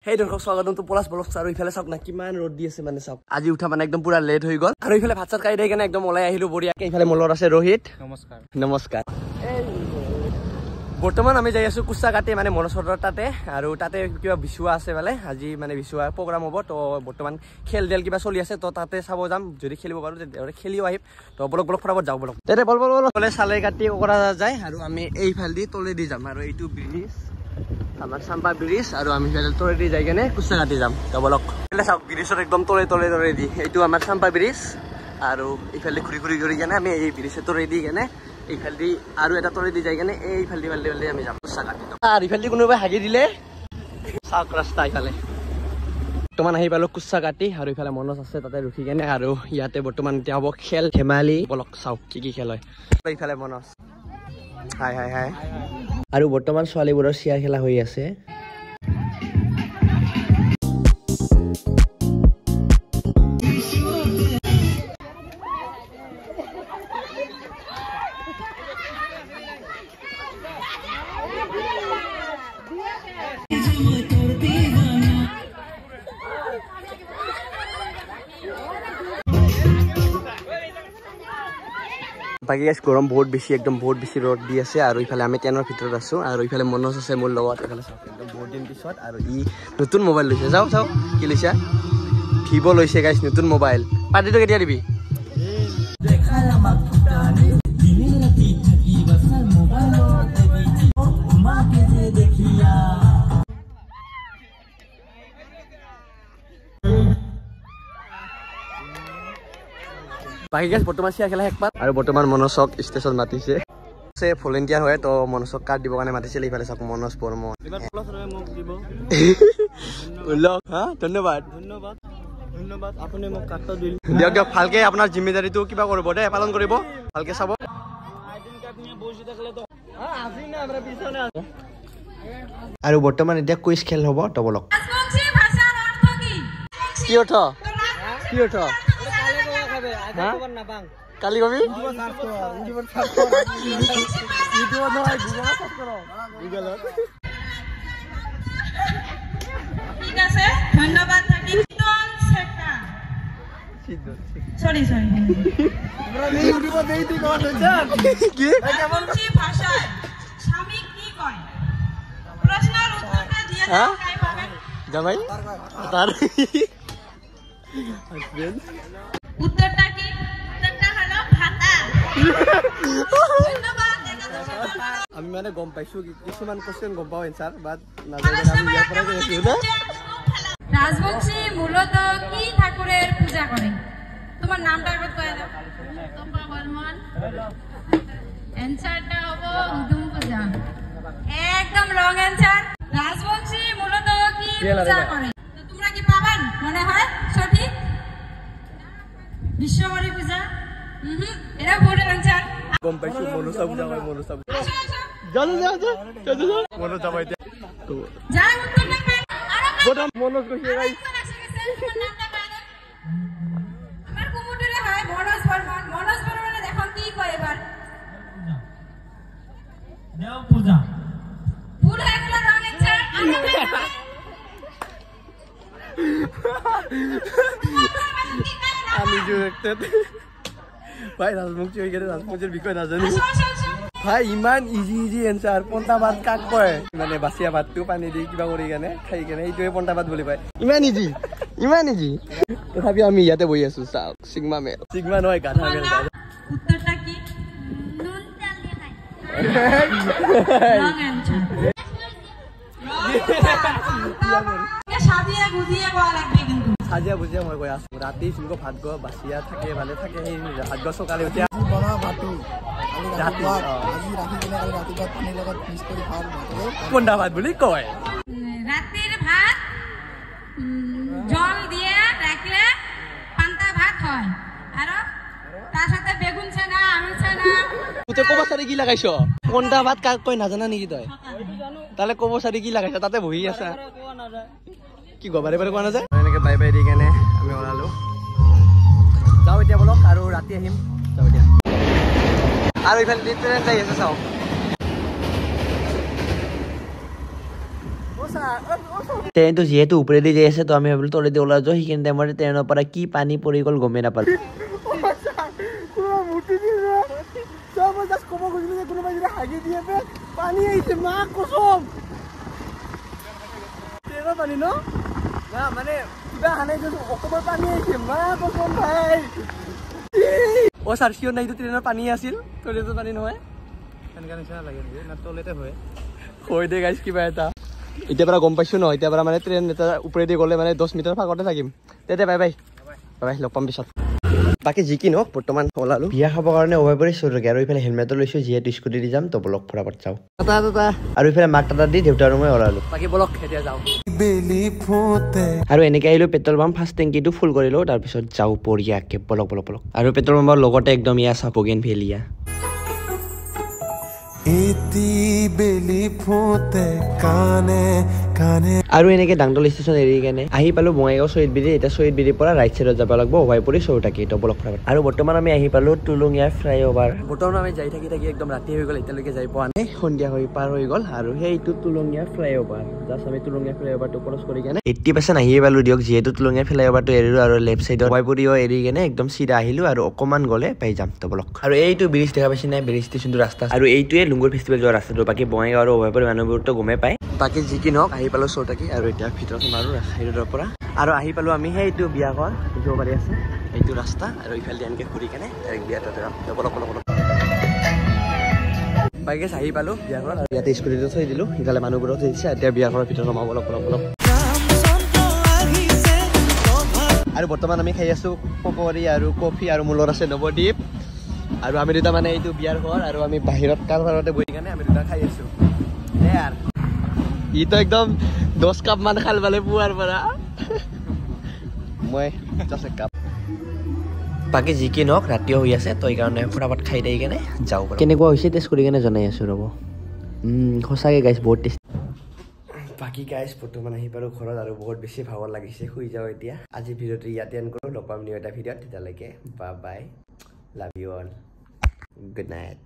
Hey দৰ্শক স্বাগতম তো পলাশ ব্লগছ আৰু ইফালে চাওক না কিমান ৰ'দ দি আছে মানে চাওক আজি উঠা মানে একদম পুৰা লেট হৈ গল আৰু ইফালে ভাত চাত খাই দেই কেনে একদম ওলাই আহিলো বঢ়িয়াকে ইফালে মলৰ আছে ৰোহিত নমস্কাৰ নমস্কাৰ বৰ্তমান আমি যাই আছো কুচ্চা কাটি মানে মনসৰৰ তাতে আৰু তাতে কিবা বিশুৱা আছে মানে আজি মানে বিশুৱা প্ৰগ্ৰাম হ'ব তো বৰ্তমান খেল দেল কিবা চলি আছে তো তাতে চাব যাম যদি খেলিব পাৰো তেতিয়াহলে খেলিও আহিম তো ব্লগ ফটাফট যাও ব্লগ তেতে বল বলে চালে কাটি কৰা যায় আৰু আমি এই ফালদি তলে দি যাম আৰু এইটো ব্ৰিজ আমাৰ চাম্পা ব্ৰিজ আৰু আমি ফেলে তলে দি যাই কেনে কুচ্চা কাটি যাম তো বলক ফেলে চাওক ব্ৰিজৰ একদম তলে দি এইটো আমাৰ চাম্পা ব্ৰিজ আৰু ইফালে ঘুৰি কেনে আমি এই ব্ৰিজৰ তলে দি কেনে এইফালদি আৰু এটা তলে দি যাই কেনে এইফালদি আমি যাম কুচ্চা কাটি আৰু ইফালদি কোনোবাই হাগি দিলে চাওক ৰাস্তা ইফালে বৰ্তমান আহি পালো কুচ্চা কাটি আৰু ইফালে মনস আছে তাতে ৰখি কেনে আৰু ইয়াতে বৰ্তমান এতিয়া হ'ব খেল ধেমালি বলক চাওক কি খেল হয় ইফালে মনস হাই আৰু বৰ্তমান ছোৱালীবোৰৰ চিয়াৰ খেলা হৈ আছে বাকি গাইস গৰম বহুত বেছি একদম বহুত বেছি ৰ'দ দি আছে আৰু ইফালে আমি ট্ৰেনৰ ভিতৰত আছো আৰু ইফালে মনস আছে মোৰ লগত ইফালে চাওক একদম বহুত দিন পিছত আৰু ই নতুন মোবাইল লৈছে যাও কি লৈছা ভিভো লৈছে গাইস নতুন মোবাইল পাৰ্টিটো কেতিয়া দিবি বাকি গাইস বৰ্তমান চিয়া খেলা একপাত আৰু বৰ্তমান মনসক ষ্টেচন মাতিছে সে ভলেন্টিয়াৰ হয় তো মনসক কাৰ্ড দিব কাৰণে মাতিছিল ইফালে চাওক মনস বৰ্মন ধন্যবাদ আপুনি মোক কাৰ্ডটো দিল দিয়ক ভালকে আপোনাৰ জিম্মেদাৰিটো কিবা কৰিব দে পালন কৰিব ভালকে চাব আৰু বৰ্তমান এতিয়া কুইজ খেল হ'ব তো বলক কি অৰ্থ কালি কবি ঠিক আছে ধন্যবাদ থাকি সরি তোমরা ইউটিউবে দেইতি কোন হচ্ছে কি কেমন ভাষায় স্বামী কি কয় প্রশ্নের উত্তরটা দিয়ে দাও কাই পাবেন জামাই তার হাসবেন উত্তরটা কি উত্তরটা হলো ভাতা ধন্যবাদ আমি মানে গম পাইছো কিছুমান কোশ্চেন গম পাও এনসার বাট নাজানো আমি ইয়াৰ পৰা কৈছো না রাজবংশী মূলত কি ঠাকুরের পূজা করে তোমার নামটা একবার কয়ে দাও তোমরা বর্মন অ্যানসারটা হলো হুদুম পূজা একদম রং অ্যানসার রাজবংশী মূলত কি পূজা করে তো তোমরা কি পাবেন মনে হয় সঠিক বিশ্বকর্মা পূজা এটা ভুল অ্যানসার গম পাইছো মনসা পূজা হয় মনসা যা মনসা ভাই যা উত্তরটা পাই বড় মনস কইছে গাইস আমার কুমুটুরে হয় মনস বর্মন দেখো কি কয় এবার দেও পূজা ভুল হয়ে গেল রং অ্যানসার আমি জুরেক্টেড ভাই রাজমুখী হয়ে গেলে রাজমুখীর বিষয় না জানি ভাই ইমান ইজি এনসার পন্তা ভাত কাক কয় মানে বাছিয়া ভাতটো পানী দি কিবা কৰি কেনে খাই কেনে এইটোৱে পন্তা ভাত বুলি কয় ইমান ইজি তথাপি আমি ইয়াতে বহি আছো চাওক সিগমা নহয় গাধা মেল উত্তরটা কি নুন তেল দিয়ে নাই রং অ্যানসার সাজিয়ে বুঝিয়ে বলা লাগবে কিন্তু সাজিয়া বুজিয়া মই কৈ আছো ৰাতি সিংহ ভাত গ বাছিয়া থাকে ভালে থাকে সেই ভাত গ সকালে উঠি বনা ভাতটো ৰাতি ৰাতি কিনে ৰাতিপুৱা পানীৰ লগত মিক্স কৰি খাওঁ পন্তা ভাত বুলি কয় রাতের ভাত জল দিয়ে রাখলে পান্তা ভাত হয় আর তার সাথে বেগুন ছানা আলু ছানা তুই কব সারি কি লাগাইছ পন্তা ভাত কাক কয় নাজানা নেকি তই তাহলে কব সারি কি লাগাইছ তাতে বহি আছা কি গবাৰে কোৱা নাযায় এনেকে বাই দি কেনে আমি ওলালো যাওঁ এতিয়া বলক আৰু ৰাতি আহিম যাওঁ এতিয়া আৰু ইফালে ট্ৰেইন যাই আছে চাওক ট্ৰেইনটো যিহেতু ওপৰেদি যাই আছে তো আমি ভাবিলো তলেদি ওলাই যাওঁ সেইখিনি টাইমতে ট্ৰেইনৰ পৰা কি পানী পৰি গ'ল গমেই নাপালো পানী আহিছে মা কসম ট্ৰেইনৰ পানী ন না মানে কিবা হানাই গৈছো অকমান পানী আহিছে মা কসম ভাই অ ছাৰ কিয় নাই ট্ৰেইনৰ পানী আছিল ট্ৰেইনৰ পানী নহয় এনেকা নিচিনা লাগে না তলতে হয় হৈ দে গাইছ কিবা এটা এতিয়া পৰা গম পাইছো ন এতিয়া পৰা মানে ট্ৰেইন এটা ওপৰেদি গ'লে মানে 10 মিটাৰ ফাগতে থাকিম তেতে বাই বাই বাই লগ পাম পিছত বাকি যি কি নহওক বৰ্তমান ওলালো বিয়া খাবৰ কাৰণে অভাৱ পৰিছো আৰু এইফালে হেলমেটো লৈছো যিহেতু স্কুটি দি যাম তো ব্লক ফটাফট যাওঁ আৰু এইফালে মাক টাটা দি দেউতা আৰু মই ওলালো বাকি ব্লক এতিয়া যাওঁ আৰু এনেকে আহিলো পেট্ৰল পাম্প ফাৰ্ষ্ট টেংকিটো ফুল কৰিলো তাৰপিছত যাওঁ বঢ়িয়াকে ব্লক ব্লক ব্লক আৰু পেট্ৰল পাম্পৰ লগতে একদম ইয়া চাপগেন ভেলিয়া আৰু এনেকে ডাংডল ষ্টেচন এৰি কেনে আহি পালো বঙাইগাঁও শহীদ বিধি এতিয়া শহীদ বিধিৰ পৰা ৰাইট চাইডত যাব লাগিব অভাইপুৰী চৌটাকি ডবল ফ্লাইঅভাৰ আৰু বৰ্তমান আমি আহি পালো টুলুঙীয়া ফ্লাইঅভাৰ বৰ্তমান আমি যাই থাকি একদম ৰাতি হৈ গ'ল এতিয়ালৈকে যাই পোৱা নাই সন্ধিয়া হৈ পাৰ হৈ গ'ল আৰু সেইটো টুলুঙীয়া ফ্লাইঅভাৰ জাষ্ট আমি টুলুঙীয়া ফ্লাইঅভাৰটো ক্ৰছ কৰি কেনে 80% আহিয়ে পালো দিয়ক যিহেতু টুলুঙীয়া ফ্লাইঅভাৰটো এৰিলো আৰু লেফ্ট চাইডত অভাইপুৰীও এৰি কেনে একদম চিধা আহিলো আৰু অকমান গ'লে পাই যাম ডবলক আৰু এইটো ব্ৰিজ দেখা পাইছি নাই ব্ৰিজ ষ্টেচনটো ৰাস্তা আৰু এইটোৱে লুংগুৰ ফেষ্টিভেল যোৱা ৰাস্তাটো বাকি বঙাইগাঁও আৰু অভাইপুৰী মানুহবোৰতো গমেই পায় বাকি যি কি নহওক আহি পালো চৌটাকি আৰু এতিয়া ভিতৰত সোমালো চাইডৰ পৰা আৰু আহি পালো আমি সেইটো বিয়া ঘৰ দেখিব পাৰি আছে এইটো ৰাস্তা আৰু ইফালে এনেকে ঘূৰি কেনে ডাইৰেক্ট বিয়া তাতে যাম অলপ বাকি আহি পালো বিয়া ঘৰ আৰু ইয়াতে স্কুটিটো থৈ দিলো ইফালে মানুহবোৰক থৈ দিছে এতিয়া বিয়া ঘৰৰ ভিতৰত সোমাব অলপ আৰু বৰ্তমান আমি খাই আছো পকৰি আৰু কফি আৰু মূলত আছে নৱদ্বীপ আৰু আমি দুটা মানে এইটো বিয়াৰ ঘৰ আৰু আমি বাহিৰত কাৰবাৰতে বহি কেনে আমি দুটা খাই আছো ই তো একদম 10 কাপ মান খাল পালে পুৱাৰ পৰা মই জাষ্ট এক কাপ বাকি যি কি নহওক ৰাতিও হৈ আছে তো এইকাৰণে ফটাফট খাই দেই কেনে যাওঁ কেনেকুৱা হৈছে টেষ্ট কৰি কেনে জনাই আছো ৰ'ব সঁচাকৈ গাইছ বহুত টেষ্ট বাকি গাইছ বৰ্তমান আহি পালো ঘৰত আৰু বহুত বেছি ভাগৰ লাগিছে শুই যাওঁ এতিয়া আজি ভিডিঅ'টো ইয়াতে এণ্ড কৰোঁ লগ পাম নিউ এটা ভিডিঅ'ত তেতিয়ালৈকে bye bye love you all good night